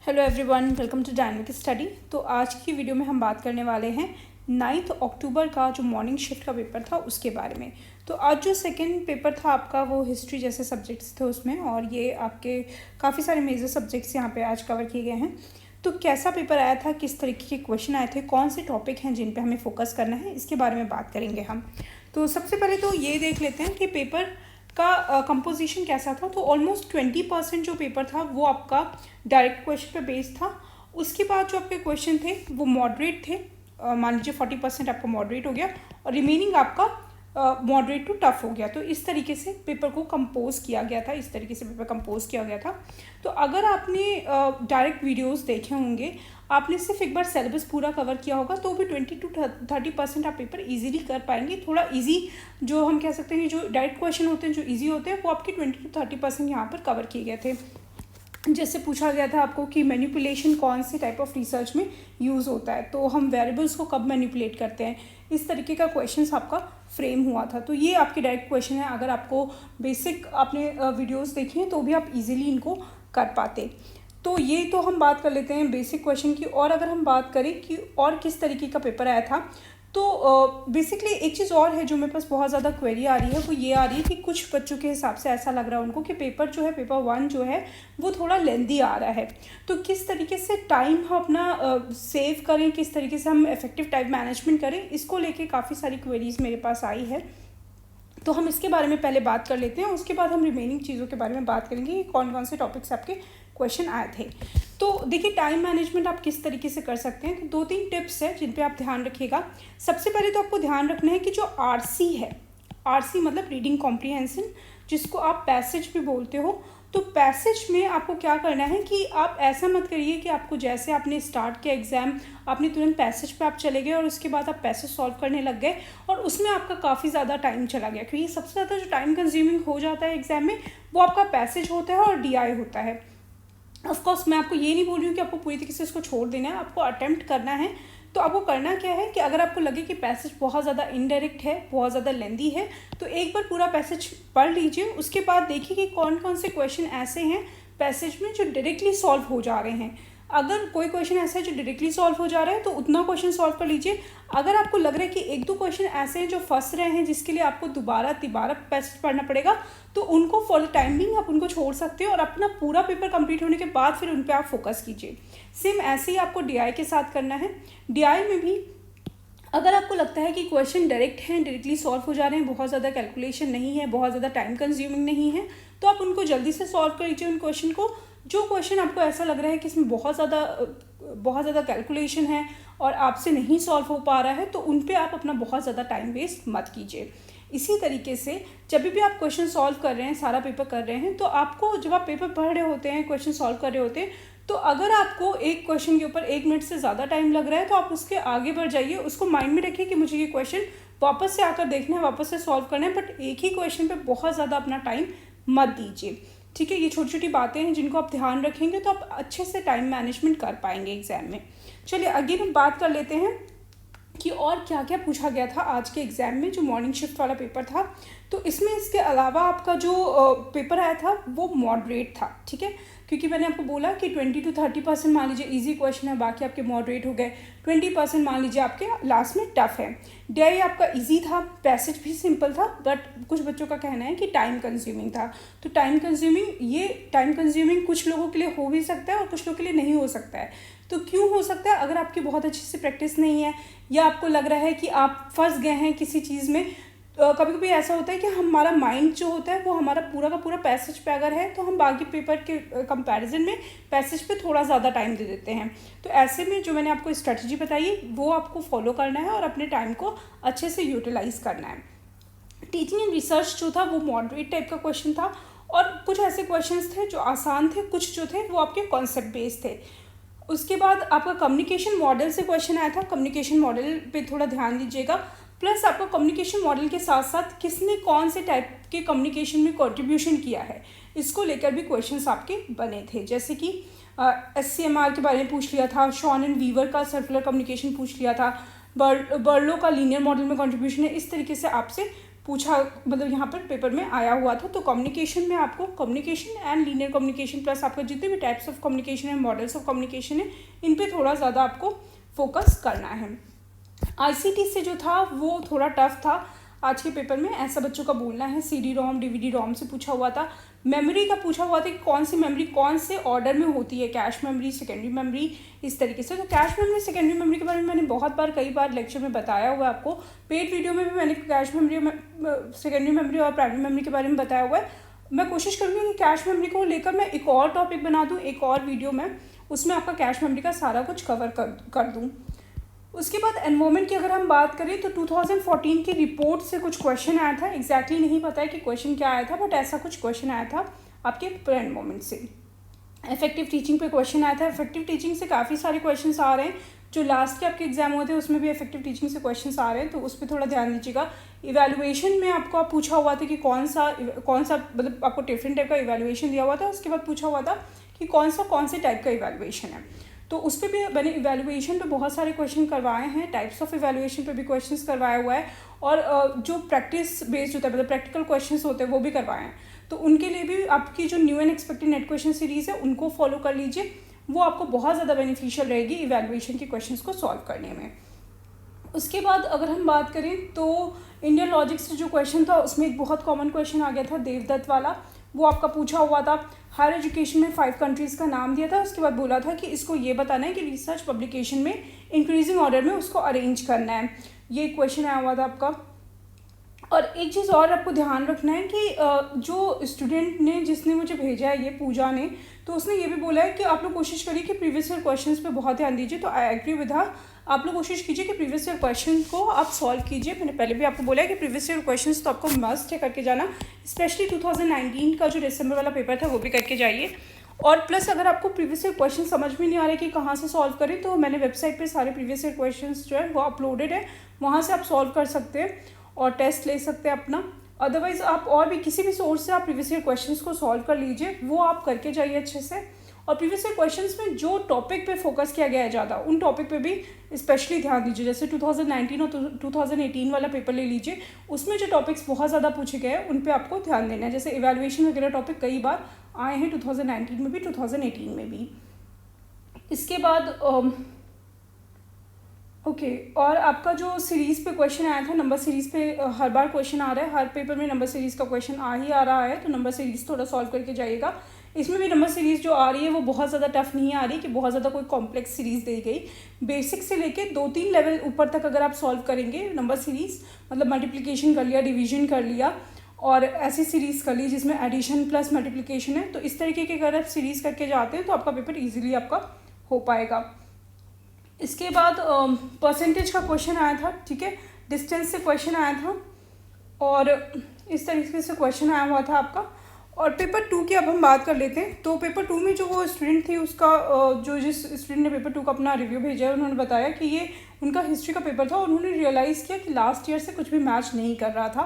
Hello everyone, welcome to dynamic study. तो आज की वीडियो में हम बात करने वाले हैं 9 अक्टूबर का जो मॉर्निंग शिफ्ट का पेपर था उसके बारे में। तो आज जो सेकंड पेपर था आपका वो हिस्ट्री जैसे सब्जेक्ट्स थे उसमें, और ये आपके काफ़ी सारे मेजर सब्जेक्ट्स यहाँ पे आज कवर किए गए हैं। तो कैसा पेपर आया था, किस तरीके के क्वेश्चन आए थे, कौन से टॉपिक हैं जिन पे हमें फोकस करना है, इसके बारे में बात करेंगे हम। तो सबसे पहले तो ये देख लेते हैं कि पेपर का कंपोजिशन कैसा था। तो ऑलमोस्ट 20% जो पेपर था वो आपका डायरेक्ट क्वेश्चन पे बेस्ड था। उसके बाद जो आपके क्वेश्चन थे वो मॉडरेट थे। मान लीजिए 40% आपका मॉडरेट हो गया और रिमेनिंग आपका मॉडरेट टू टफ हो गया। तो इस तरीके से पेपर को कंपोज किया गया था, इस तरीके से पेपर कंपोज किया गया था। तो अगर आपने डायरेक्ट वीडियोस देखे होंगे, आपने सिर्फ एक बार सिलेबस पूरा कवर किया होगा, तो भी 20 to 30% आप पेपर इजीली कर पाएंगे। थोड़ा इजी जो हम कह सकते हैं, जो डायरेक्ट क्वेश्चन होते हैं जो इजी होते हैं वो आपके 20 to 30% यहाँ पर कवर किए गए थे। जैसे पूछा गया था आपको कि मैनिपुलेशन कौन से टाइप ऑफ रिसर्च में यूज़ होता है, तो हम वेरिएबल्स को कब मैनिपुलेट करते हैं, इस तरीके का क्वेश्चंस आपका फ्रेम हुआ था। तो ये आपके डायरेक्ट क्वेश्चन है। अगर आपको बेसिक आपने वीडियोस देखी हैं तो भी आप इजीली इनको कर पाते। तो ये तो हम बात कर लेते हैं बेसिक क्वेश्चन की। और अगर हम बात करें कि और किस तरीके का पेपर आया था, तो बेसिकली एक चीज़ और है जो मेरे पास बहुत ज़्यादा क्वेरी आ रही है, वो ये आ रही है कि कुछ बच्चों के हिसाब से ऐसा लग रहा है उनको कि पेपर जो है, पेपर 1 जो है वो थोड़ा लेंदी आ रहा है। तो किस तरीके से टाइम हम अपना सेव करें, किस तरीके से हम इफेक्टिव टाइम मैनेजमेंट करें, इसको लेके काफ़ी सारी क्वेरीज मेरे पास आई है। तो हम इसके बारे में पहले बात कर लेते हैं, उसके बाद हम रिमेनिंग चीज़ों के बारे में बात करेंगे कि कौन कौन से टॉपिक्स आपके क्वेश्चन आए थे। तो देखिए, टाइम मैनेजमेंट आप किस तरीके से कर सकते हैं। तो 2-3 टिप्स है जिन पे आप ध्यान रखिएगा। सबसे पहले तो आपको ध्यान रखना है कि जो आरसी है, आरसी मतलब रीडिंग कॉम्प्रीहेंशन, जिसको आप पैसेज भी बोलते हो। तो पैसेज में आपको क्या करना है कि आप ऐसा मत करिए कि आपको जैसे आपने स्टार्ट किया एग्ज़ाम, आपने तुरंत पैसेज पे आप चले गए और उसके बाद आप पैसेज सॉल्व करने लग गए और उसमें आपका काफ़ी ज़्यादा टाइम चला गया। क्योंकि सबसे ज़्यादा जो टाइम कंज्यूमिंग हो जाता है एग्ज़ाम में वो आपका पैसेज होता है और डीआई होता है। ऑफकोर्स मैं आपको ये नहीं बोल रही हूँ कि आपको पूरी तरीके से इसको छोड़ देना है, आपको अटेम्प्ट करना है। तो आपको करना क्या है कि अगर आपको लगे कि पैसेज बहुत ज़्यादा इनडायरेक्ट है, बहुत ज़्यादा लेंदी है, तो एक बार पूरा पैसेज पढ़ लीजिए। उसके बाद देखिए कि कौन कौन से क्वेश्चन ऐसे हैं पैसेज में जो डायरेक्टली सॉल्व हो जा रहे हैं। अगर कोई क्वेश्चन ऐसा है जो डायरेक्टली सॉल्व हो जा रहा है तो उतना क्वेश्चन सॉल्व कर लीजिए। अगर आपको लग रहा है कि 1-2 क्वेश्चन ऐसे हैं जो फंस रहे हैं, जिसके लिए आपको दोबारा तिबारा पैसेज पढ़ना पड़ेगा, तो उनको फॉर द टाइम बिंग आप उनको छोड़ सकते हो और अपना पूरा पेपर कंप्लीट होने के बाद फिर उन पर आप फोकस कीजिए। सेम ऐसे ही आपको डीआई के साथ करना है। डीआई में भी अगर आपको लगता है कि क्वेश्चन डायरेक्ट हैं, डायरेक्टली सॉल्व हो जा रहे हैं, बहुत ज़्यादा कैलकुलेशन नहीं है, बहुत ज़्यादा टाइम कंज्यूमिंग नहीं है, तो आप उनको जल्दी से सॉल्व कर लीजिए उन क्वेश्चन को। जो क्वेश्चन आपको ऐसा लग रहा है कि इसमें बहुत ज़्यादा कैलकुलेशन है और आपसे नहीं सॉल्व हो पा रहा है, तो उन पे आप अपना बहुत ज़्यादा टाइम वेस्ट मत कीजिए। इसी तरीके से जब भी आप क्वेश्चन सॉल्व कर रहे हैं, सारा पेपर कर रहे हैं, तो आपको जब आप पेपर पढ़ रहे होते हैं, क्वेश्चन सॉल्व कर रहे होते हैं, तो अगर आपको एक क्वेश्चन के ऊपर 1 मिनट से ज़्यादा टाइम लग रहा है तो आप उसके आगे बढ़ जाइए। उसको माइंड में रखिए कि मुझे ये क्वेश्चन वापस से आकर देखना है, वापस से सॉल्व करना है, बट एक ही क्वेश्चन पे बहुत ज़्यादा अपना टाइम मत दीजिए। ठीक है, ये छोटी छोटी बातें हैं जिनको आप ध्यान रखेंगे तो आप अच्छे से टाइम मैनेजमेंट कर पाएंगे एग्जाम में। चलिए आगे हम बात कर लेते हैं कि और क्या क्या पूछा गया था आज के एग्ज़ाम में, जो मॉर्निंग शिफ्ट वाला पेपर था। तो इसमें इसके अलावा आपका जो पेपर आया था वो मॉडरेट था। ठीक है, क्योंकि मैंने आपको बोला कि 20 to 30% मान लीजिए इजी क्वेश्चन है, बाकी आपके मॉडरेट हो गए। 20% मान लीजिए आपके लास्ट में टफ है। डीआई आपका इजी था, पैसेज भी सिंपल था, बट कुछ बच्चों का कहना है कि टाइम कंज्यूमिंग था। तो टाइम कंज्यूमिंग कुछ लोगों के लिए हो भी सकता है और कुछ लोगों के लिए नहीं हो सकता है। तो क्यों हो सकता है? अगर आपकी बहुत अच्छे से प्रैक्टिस नहीं है या आपको लग रहा है कि आप फंस गए हैं किसी चीज़ में। कभी कभी ऐसा होता है कि हमारा माइंड जो होता है वो हमारा पूरा का पूरा पैसेज पे अगर है तो हम बाकी पेपर के कंपैरिजन में पैसेज पे थोड़ा ज़्यादा टाइम दे देते हैं। तो ऐसे में जो मैंने आपको स्ट्रेटजी बताई वो आपको फॉलो करना है और अपने टाइम को अच्छे से यूटिलाइज करना है। टीचिंग एंड रिसर्च जो था वो मॉडरेट टाइप का क्वेश्चन था और कुछ ऐसे क्वेश्चंस थे जो आसान थे, कुछ जो थे वो आपके कॉन्सेप्ट बेस्ड थे। उसके बाद आपका कम्युनिकेशन मॉडल से क्वेश्चन आया था। कम्युनिकेशन मॉडल पे थोड़ा ध्यान दीजिएगा। प्लस आपका कम्युनिकेशन मॉडल के साथ साथ किसने कौन से टाइप के कम्युनिकेशन में कंट्रीब्यूशन किया है, इसको लेकर भी क्वेश्चंस आपके बने थे। जैसे कि SCMR के बारे में पूछ लिया था, शॉन एंड वीवर का सर्कुलर कम्युनिकेशन पूछ लिया था, बर्लो का लीनियर मॉडल में कंट्रीब्यूशन है, इस तरीके से आपसे पूछा, मतलब यहाँ पर पेपर में आया हुआ था। तो कम्युनिकेशन में आपको communication and linear communication plus आपका जितने भी टाइप्स ऑफ कम्युनिकेशन है, मॉडल्स ऑफ कम्युनिकेशन है, इन पे थोड़ा ज़्यादा आपको फोकस करना है। आईसीटी से जो था वो थोड़ा टफ था आज के पेपर में, ऐसा बच्चों का बोलना है। सीडी रोम डीवीडी रोम से पूछा हुआ था। मेमोरी का पूछा हुआ था कि कौन सी मेमोरी कौन से ऑर्डर में होती है, कैश मेमोरी, सेकेंडरी मेमोरी, इस तरीके से। तो कैश मेमोरी सेकेंडरी मेमोरी के बारे में मैंने बहुत बार कई बार लेक्चर में बताया हुआ है आपको। पेड वीडियो में भी मैंने कैश मेमोरी, सेकेंडरी मेमोरी और प्राइमरी मेमोरी के बारे में बताया हुआ है। मैं कोशिश करूँगी कि कैश मेमोरी को लेकर मैं एक और टॉपिक बना दूँ, एक और वीडियो में, उसमें आपका कैश मेमोरी का सारा कुछ कवर कर दूँ। उसके बाद एनवायरनमेंट की अगर हम बात करें तो 2014 की रिपोर्ट से कुछ क्वेश्चन आया था। एग्जैक्टली नहीं पता है कि क्वेश्चन क्या आया था, बट ऐसा कुछ क्वेश्चन आया था आपके एनवायरनमेंट से। इफेक्टिव टीचिंग पे क्वेश्चन आया था। इफेक्टिव टीचिंग से काफ़ी सारे क्वेश्चन आ रहे हैं, जो लास्ट के आपके एग्जाम होते हैं उसमें भी इफेक्टिव टीचिंग से क्वेश्चन आ रहे हैं, तो उस पर थोड़ा ध्यान दीजिएगा। इवैल्यूएशन में आपको पूछा हुआ था कि कौन सा मतलब आपको डिफरेंट टाइप का इवैल्यूएशन दिया हुआ था। उसके बाद पूछा हुआ था कि कौन से टाइप का इवैल्यूएशन है, तो उस पर भी मैंने इवैल्यूएशन पे बहुत सारे क्वेश्चन करवाए हैं। टाइप्स ऑफ इवैल्यूएशन पे भी क्वेश्चंस करवाया हुआ है, और जो प्रैक्टिस बेस्ड होता है, मतलब प्रैक्टिकल क्वेश्चंस होते हैं, वो भी करवाए हैं। तो उनके लिए भी आपकी जो new and expected net question series है उनको फॉलो कर लीजिए, वो आपको बहुत ज़्यादा बेनिफिशियल रहेगी इवैल्यूएशन के क्वेश्चंस को सॉल्व करने में। उसके बाद अगर हम बात करें तो इंडियन लॉजिक से जो क्वेश्चन था उसमें एक बहुत कॉमन क्वेश्चन आ गया था देवदत्त वाला, वो आपका पूछा हुआ था। हायर एजुकेशन में 5 कंट्रीज़ का नाम दिया था, उसके बाद बोला था कि इसको ये बताना है कि रिसर्च पब्लिकेशन में इंक्रीजिंग ऑर्डर में उसको अरेंज करना है। ये क्वेश्चन आया हुआ था आपका। और एक चीज़ और आपको ध्यान रखना है कि जो स्टूडेंट ने जिसने मुझे भेजा है ये पूजा ने, तो उसने ये भी बोला है कि आप लोग कोशिश करिए कि प्रीवियस ईयर क्वेश्चंस पे बहुत ध्यान दीजिए। तो आई एग्री विद हर, आप लोग कोशिश कीजिए कि प्रीवियस ईयर क्वेश्चन को आप सॉल्व कीजिए। मैंने पहले भी आपको बोला है कि प्रीवियस ईयर क्वेश्चंस तो आपको मस्ट है करके जाना, स्पेशली 2019 का जो दिसंबर वाला पेपर था वो भी करके जाइए। और प्लस अगर आपको प्रीवियस ईयर क्वेश्चन समझ में नहीं आ रहे कि कहाँ से सॉल्व करें, तो मैंने वेबसाइट पे सारे प्रीवियस ईयर क्वेश्चंस जो है वो अपलोडेड है, वहाँ से आप सॉल्व कर सकते हैं और टेस्ट ले सकते हैं अपना। अदरवाइज़ आप और भी किसी भी सोर्स से आप प्रीवियस ईयर क्वेश्चंस को सॉल्व कर लीजिए, वो आप करके जाइए अच्छे से। और प्रीवियस ईयर क्वेश्चंस में जो टॉपिक पे फोकस किया गया है ज़्यादा, उन टॉपिक पे भी स्पेशली ध्यान दीजिए। जैसे 2019 और 2018 वाला पेपर ले लीजिए, उसमें जो टॉपिक्स बहुत ज़्यादा पूछे गए हैं उन पे आपको ध्यान देना है। जैसे इवैल्यूएशन वगैरह टॉपिक कई बार आए हैं 2019 में भी, 2018 में भी। इसके बाद ओके और आपका जो सीरीज़ पे क्वेश्चन आया था, नंबर सीरीज़ पे हर बार क्वेश्चन आ रहा है, हर पेपर में नंबर सीरीज़ का क्वेश्चन आ रहा है, तो नंबर सीरीज़ थोड़ा सॉल्व करके जाइएगा। इसमें भी नंबर सीरीज़ जो आ रही है वो बहुत ज़्यादा टफ नहीं आ रही कि बहुत ज़्यादा कोई कॉम्प्लेक्स सीरीज़ दी गई। बेसिक से लेके 2-3 लेवल ऊपर तक अगर आप सॉल्व करेंगे नंबर सीरीज़, मतलब मल्टीप्लिकेशन कर लिया, डिवीजन कर लिया और ऐसी सीरीज़ कर ली जिसमें एडिशन प्लस मल्टीप्लिकेशन है, तो इस तरीके के अगर आप सीरीज़ करके जाते हैं तो आपका पेपर ईजिली आपका हो पाएगा। इसके बाद परसेंटेज का क्वेश्चन आया था, ठीक है, डिस्टेंस से क्वेश्चन आया था और इस तरीके से क्वेश्चन आया हुआ था आपका। और पेपर 2 की अब हम बात कर लेते हैं। तो पेपर 2 में जो वो स्टूडेंट थी उसका जिस स्टूडेंट ने पेपर 2 का अपना रिव्यू भेजा है, उन्होंने बताया कि ये उनका हिस्ट्री का पेपर था। उन्होंने रियलाइज़ किया कि लास्ट ईयर से कुछ भी मैच नहीं कर रहा था,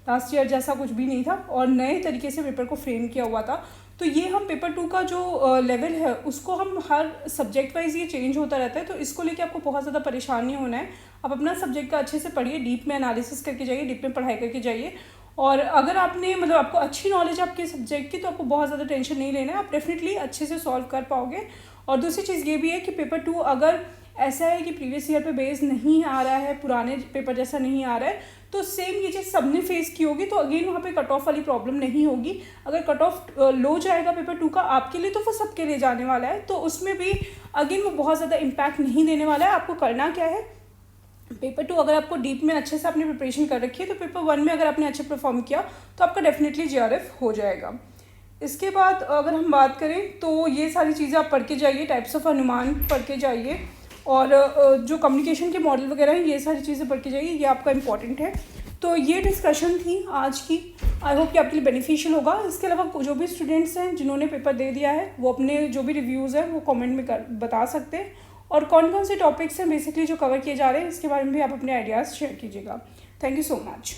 लास्ट ईयर जैसा कुछ भी नहीं था और नए तरीके से पेपर को फ्रेम किया हुआ था। तो ये हम पेपर 2 का जो लेवल है उसको हम हर सब्जेक्ट वाइज ये चेंज होता रहता है, तो इसको लेके आपको बहुत ज़्यादा परेशान नहीं होना है। आप अपना सब्जेक्ट का अच्छे से पढ़िए, डीप में एनालिसिस करके जाइए, डीप में पढ़ाई करके जाइए। और अगर आपने मतलब आपको अच्छी नॉलेज आपके सब्जेक्ट की, तो आपको बहुत ज़्यादा टेंशन नहीं लेना है, आप डेफिनेटली अच्छे से सॉल्व कर पाओगे। और दूसरी चीज़ ये भी है कि पेपर 2 अगर ऐसा है कि प्रीवियस ईयर पे बेस नहीं आ रहा है, पुराने पेपर जैसा नहीं आ रहा है, तो सेम ये चीज़ सबने फेस की होगी, तो अगेन वहाँ पे कट ऑफ वाली प्रॉब्लम नहीं होगी। अगर कट ऑफ लो जाएगा पेपर 2 का आपके लिए, तो वो सबके लिए जाने वाला है, तो उसमें भी अगेन वो बहुत ज़्यादा इम्पैक्ट नहीं देने वाला है। आपको करना क्या है, पेपर 2 अगर आपको डीप में अच्छे से आपने प्रिपरेशन कर रखी है, तो पेपर 1 में अगर आपने अच्छा परफॉर्म किया तो आपका डेफिनेटली GRF हो जाएगा। इसके बाद अगर हम बात करें तो ये सारी चीज़ें आप पढ़ के जाइए, टाइप्स ऑफ अनुमान पढ़ के जाइए और जो कम्युनिकेशन के मॉडल वगैरह हैं ये सारी चीज़ें पढ़ के जाइए, ये आपका इंपॉर्टेंट है। तो ये डिस्कशन थी आज की, आई होप कि आपके लिए बेनिफिशियल होगा। इसके अलावा जो भी स्टूडेंट्स हैं जिन्होंने पेपर दे दिया है वो अपने जो भी रिव्यूज़ हैं वो कमेंट में बता सकते हैं, और कौन कौन से टॉपिक्स हैं बेसिकली जो कवर किए जा रहे हैं इसके बारे में भी आप अपने आइडियाज़ शेयर कीजिएगा। Thank you so much.